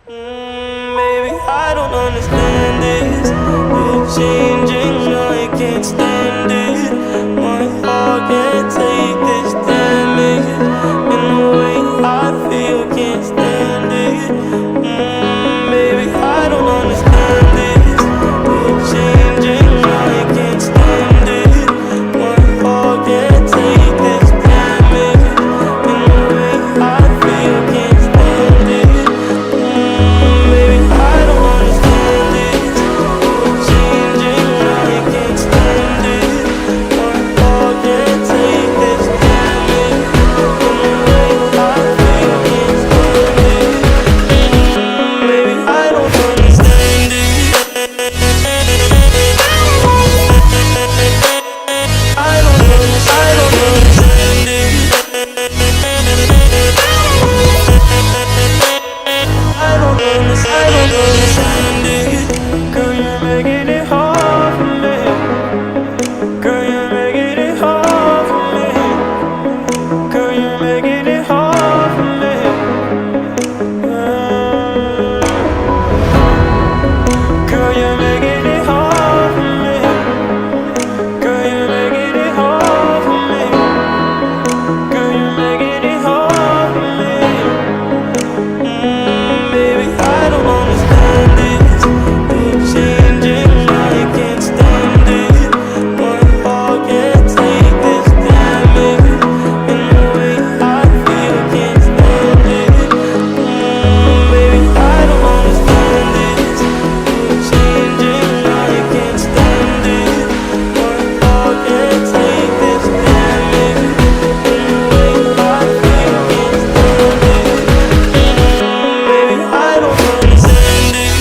Baby, I don't understand this. You're changing, I can't stand it. My heart can't take this damage. And the way I feel, can't stand it. Baby, I don't understand this. You're changing, I can't stand it. My heart can't take this damage. And the way I feel, can't stand it. Baby, I don't understand this. You're changing, I can't stand it. My heart can't take this damage. And the way I feel, can't stand it. Baby, I don't understand it. I don't understand it. I don't understand it. Girl, you're making it hard for me. Girl, you're making it hard for me. Girl, you're making it hard for me. Girl, you're making it hard for me. Girl, you're making it hard for me. Girl, you're making it hard for me. Baby, I don't understand this. You're changing, I can't stand it. My heart can't take this damage. And the way I feel, can't stand it. Baby, I don't understand this. You're changing, I can't stand it. My heart can't take this damage. And the way I feel, can't stand it. Baby, I don't understand it.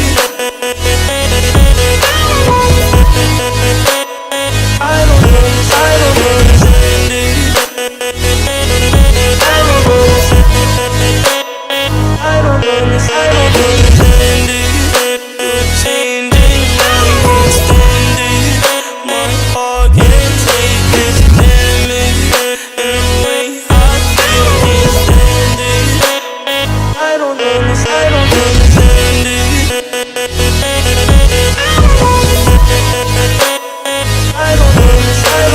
I don't understand it. I don't understand it. You're changing, I can't stand it. My heart can't take this damage. And the way I feel, can't stand it. I don't understand it. I don't understand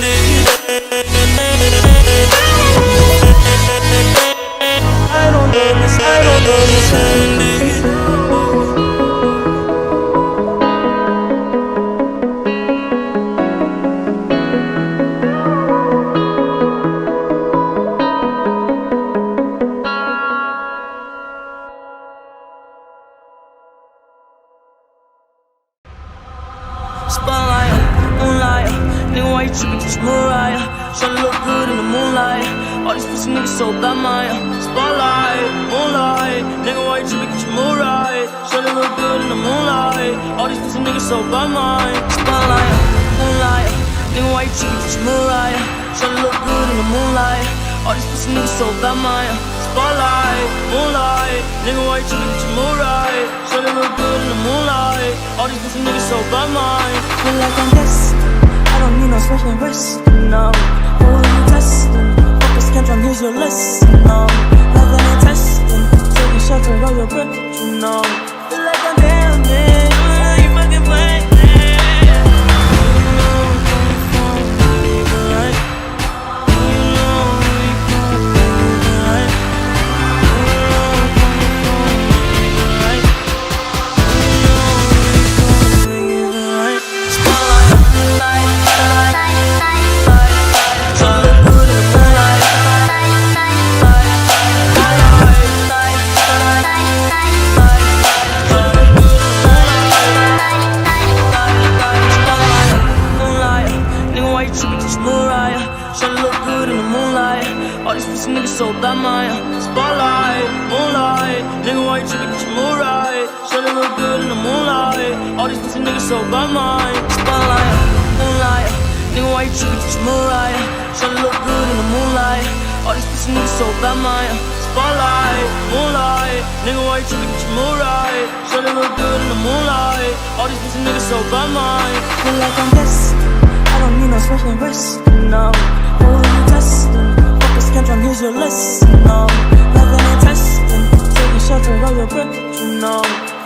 it. I don't understand it. Spotlight, moonlight, nigga, why you trippin', just Mariah? Tryna look good in the moonlight. All these pussy niggas so bad, Maya. Spotlight, moonlight, nigga, why you trippin', just Mariah? Tryna look good in the moonlight. All these pussy niggas so bad, Maya. Spotlight, moonlight, nigga, why you trippin', just Mariah? Tryna look good in the moonlight. All these pussy niggas so bad, Maya. Spotlight, moonlight, nigga, why you trippin', just Mariah? Tryna look good in the moonlight. All these pussy niggas so bad, Maya. Feel like I'm destined. I don't need no special rest, no. Who are you testing? Focus, can't run, here's your lesson, no. Loving and testing, taking shots and roll your grip, you know. Feel like I'm damaged, you fucking playing. So bad, Maya. Spotlight, moonlight, nigga, why you trippin', get your mood right? Shawty look good in the moonlight. All these pussy niggas so bad, Maya. Spotlight, moonlight, nigga, why you trippin', get your mood right? Shawty look good in the moonlight. All these pussy niggas so bad, Maya. Spotlight, moonlight, nigga, why you trippin', get your mood right? Shawty look good in the moonlight. All these pussy niggas so bad, Maya. Feel like I'm destined. I don't need no special rest, no. Who are you testing? Focus, can't run, here's your lesson, no. Loving and testing, taking shelter of your breath, you know.